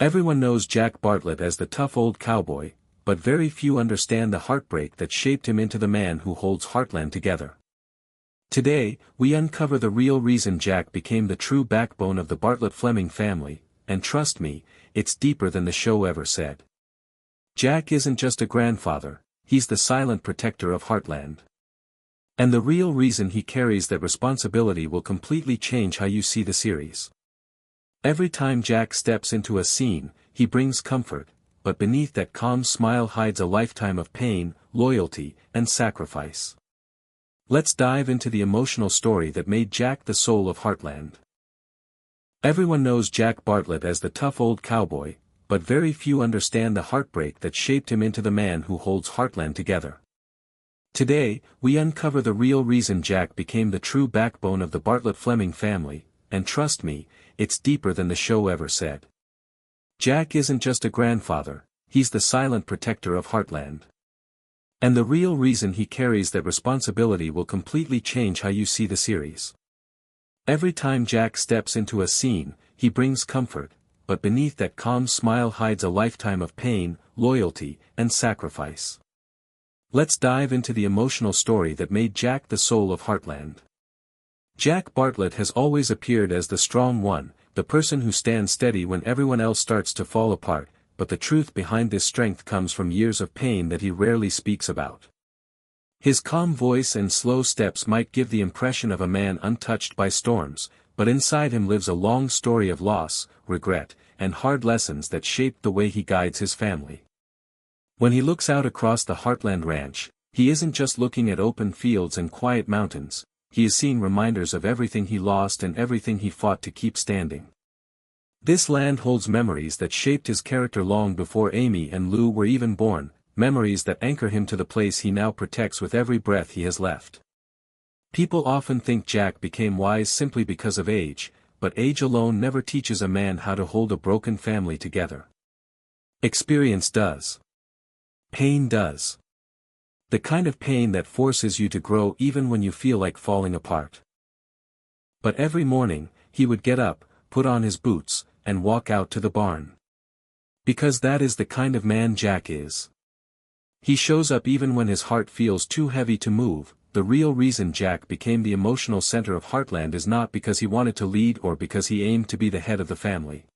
Everyone knows Jack Bartlett as the tough old cowboy, but very few understand the heartbreak that shaped him into the man who holds Heartland together. Today, we uncover the real reason Jack became the true backbone of the Bartlett-Fleming family, and trust me, it's deeper than the show ever said. Jack isn't just a grandfather, he's the silent protector of Heartland. And the real reason he carries that responsibility will completely change how you see the series. Every time Jack steps into a scene, he brings comfort, but beneath that calm smile hides a lifetime of pain, loyalty, and sacrifice. Let's dive into the emotional story that made Jack the soul of Heartland. Everyone knows Jack Bartlett as the tough old cowboy, but very few understand the heartbreak that shaped him into the man who holds Heartland together. Today, we uncover the real reason Jack became the true backbone of the Bartlett-Fleming family, and trust me, it's deeper than the show ever said. Jack isn't just a grandfather, he's the silent protector of Heartland. And the real reason he carries that responsibility will completely change how you see the series. Every time Jack steps into a scene, he brings comfort, but beneath that calm smile hides a lifetime of pain, loyalty, and sacrifice. Let's dive into the emotional story that made Jack the soul of Heartland. Jack Bartlett has always appeared as the strong one, the person who stands steady when everyone else starts to fall apart, but the truth behind this strength comes from years of pain that he rarely speaks about. His calm voice and slow steps might give the impression of a man untouched by storms, but inside him lives a long story of loss, regret, and hard lessons that shaped the way he guides his family. When he looks out across the Heartland ranch, he isn't just looking at open fields and quiet mountains, he is seeing reminders of everything he lost and everything he fought to keep standing. This land holds memories that shaped his character long before Amy and Lou were even born, memories that anchor him to the place he now protects with every breath he has left. People often think Jack became wise simply because of age, but age alone never teaches a man how to hold a broken family together. Experience does. Pain does. The kind of pain that forces you to grow even when you feel like falling apart. But every morning, he would get up, put on his boots, and walk out to the barn. Because that is the kind of man Jack is. He shows up even when his heart feels too heavy to move. The real reason Jack became the emotional center of Heartland is not because he wanted to lead or because he aimed to be the head of the family.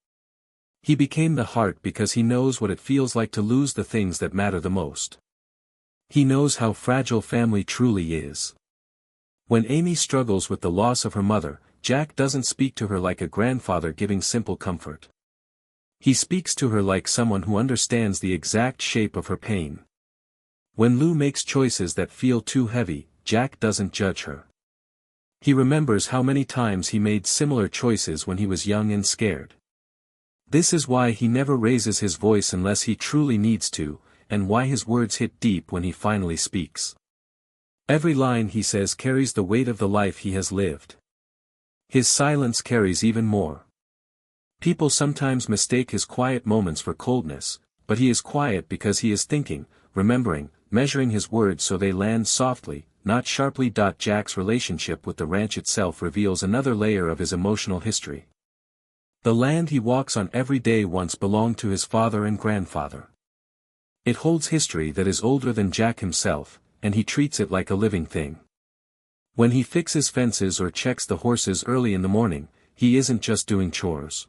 He became the heart because he knows what it feels like to lose the things that matter the most. He knows how fragile family truly is. When Amy struggles with the loss of her mother, Jack doesn't speak to her like a grandfather giving simple comfort. He speaks to her like someone who understands the exact shape of her pain. When Lou makes choices that feel too heavy, Jack doesn't judge her. He remembers how many times he made similar choices when he was young and scared. This is why he never raises his voice unless he truly needs to, and why his words hit deep when he finally speaks. Every line he says carries the weight of the life he has lived. His silence carries even more. People sometimes mistake his quiet moments for coldness, but he is quiet because he is thinking, remembering, measuring his words so they land softly, not sharply. Jack's relationship with the ranch itself reveals another layer of his emotional history. The land he walks on every day once belonged to his father and grandfather. It holds history that is older than Jack himself, and he treats it like a living thing. When he fixes fences or checks the horses early in the morning, he isn't just doing chores.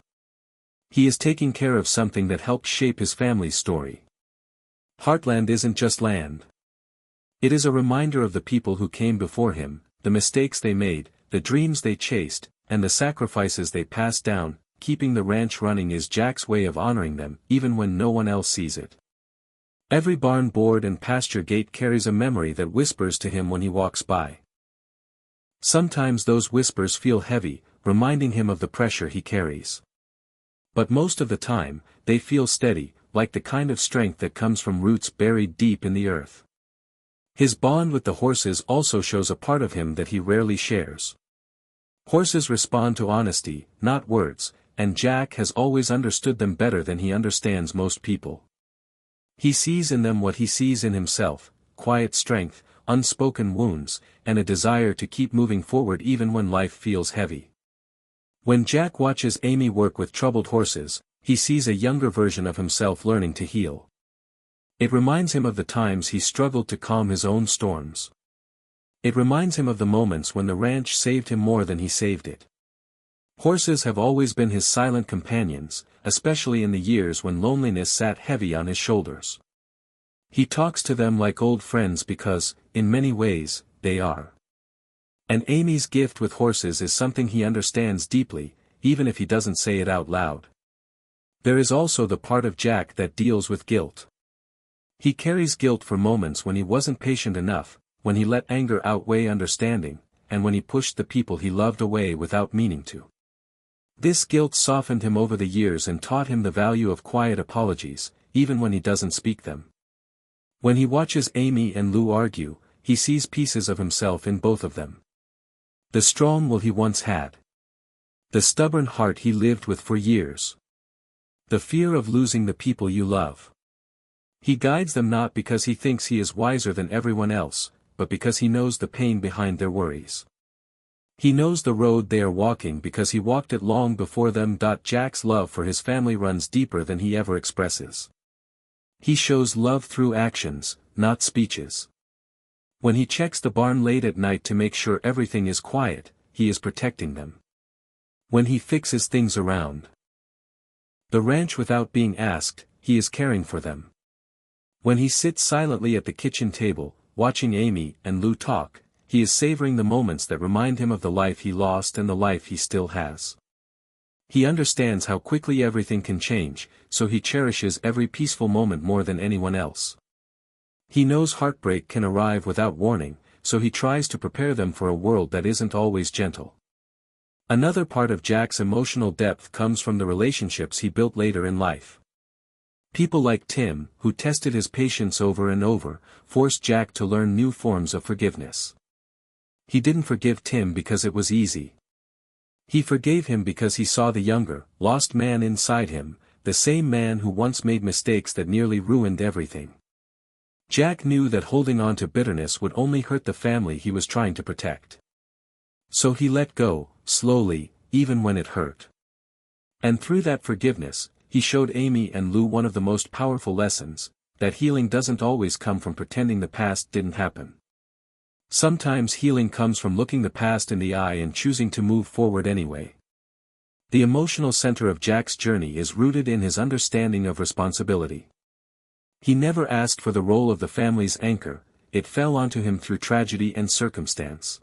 He is taking care of something that helped shape his family's story. Heartland isn't just land. It is a reminder of the people who came before him, the mistakes they made, the dreams they chased, and the sacrifices they passed down. Keeping the ranch running is Jack's way of honoring them, even when no one else sees it. Every barn board and pasture gate carries a memory that whispers to him when he walks by. Sometimes those whispers feel heavy, reminding him of the pressure he carries. But most of the time, they feel steady, like the kind of strength that comes from roots buried deep in the earth. His bond with the horses also shows a part of him that he rarely shares. Horses respond to honesty, not words, and Jack has always understood them better than he understands most people. He sees in them what he sees in himself, quiet strength, unspoken wounds, and a desire to keep moving forward even when life feels heavy. When Jack watches Amy work with troubled horses, He sees a younger version of himself learning to heal. It reminds him of the times he struggled to calm his own storms. It reminds him of the moments when the ranch saved him more than he saved it. Horses have always been his silent companions, especially in the years when loneliness sat heavy on his shoulders. He talks to them like old friends because, in many ways, they are. And Amy's gift with horses is something he understands deeply, even if he doesn't say it out loud. There is also the part of Jack that deals with guilt. He carries guilt for moments when he wasn't patient enough, when he let anger outweigh understanding, and when he pushed the people he loved away without meaning to. This guilt softened him over the years and taught him the value of quiet apologies, even when he doesn't speak them. When he watches Amy and Lou argue, he sees pieces of himself in both of them. The strong will he once had. The stubborn heart he lived with for years. The fear of losing the people you love. He guides them not because he thinks he is wiser than everyone else, but because he knows the pain behind their worries. He knows the road they are walking because he walked it long before them. Jack's love for his family runs deeper than he ever expresses. He shows love through actions, not speeches. When he checks the barn late at night to make sure everything is quiet, he is protecting them. When he fixes things around the ranch without being asked, he is caring for them. When he sits silently at the kitchen table, watching Amy and Lou talk, he is savoring the moments that remind him of the life he lost and the life he still has. He understands how quickly everything can change, so he cherishes every peaceful moment more than anyone else. He knows heartbreak can arrive without warning, so he tries to prepare them for a world that isn't always gentle. Another part of Jack's emotional depth comes from the relationships he built later in life. People like Tim, who tested his patience over and over, forced Jack to learn new forms of forgiveness. He didn't forgive Tim because it was easy. He forgave him because he saw the younger, lost man inside him, the same man who once made mistakes that nearly ruined everything. Jack knew that holding on to bitterness would only hurt the family he was trying to protect. So he let go, slowly, even when it hurt. And through that forgiveness, he showed Amy and Lou one of the most powerful lessons, that healing doesn't always come from pretending the past didn't happen. Sometimes healing comes from looking the past in the eye and choosing to move forward anyway. The emotional center of Jack's journey is rooted in his understanding of responsibility. He never asked for the role of the family's anchor, it fell onto him through tragedy and circumstance.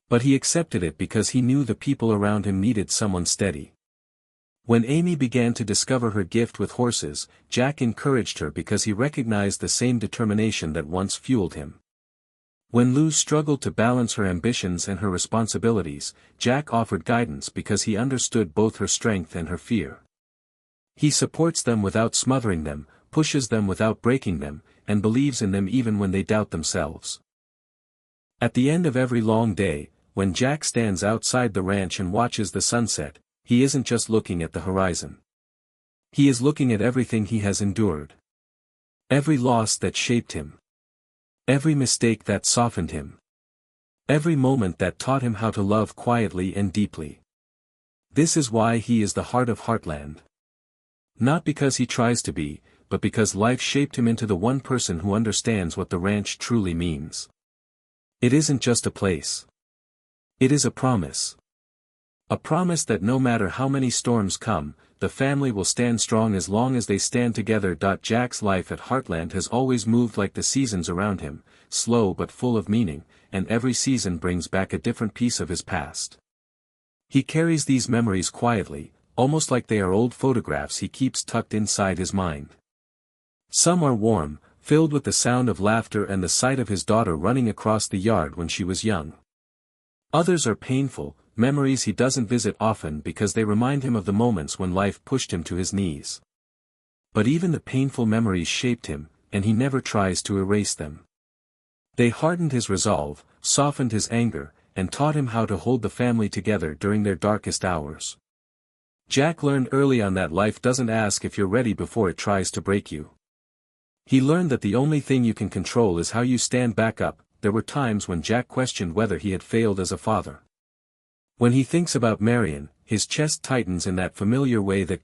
But he accepted it because he knew the people around him needed someone steady. When Amy began to discover her gift with horses, Jack encouraged her because he recognized the same determination that once fueled him. When Lou struggled to balance her ambitions and her responsibilities, Jack offered guidance because he understood both her strength and her fear. He supports them without smothering them, pushes them without breaking them, and believes in them even when they doubt themselves. At the end of every long day, when Jack stands outside the ranch and watches the sunset, he isn't just looking at the horizon. He is looking at everything he has endured. Every loss that shaped him. Every mistake that softened him. Every moment that taught him how to love quietly and deeply. This is why he is the heart of Heartland. Not because he tries to be, but because life shaped him into the one person who understands what the ranch truly means. It isn't just a place. It is a promise. A promise that no matter how many storms come, the family will stand strong as long as they stand together. Jack's life at Heartland has always moved like the seasons around him, slow but full of meaning, and every season brings back a different piece of his past. He carries these memories quietly, almost like they are old photographs he keeps tucked inside his mind. Some are warm, filled with the sound of laughter and the sight of his daughter running across the yard when she was young. Others are painful, memories he doesn't visit often because they remind him of the moments when life pushed him to his knees. But even the painful memories shaped him, and he never tries to erase them. They hardened his resolve, softened his anger, and taught him how to hold the family together during their darkest hours. Jack learned early on that life doesn't ask if you're ready before it tries to break you. He learned that the only thing you can control is how you stand back up. There were times when Jack questioned whether he had failed as a father. When he thinks about Marion, his chest tightens in that familiar way that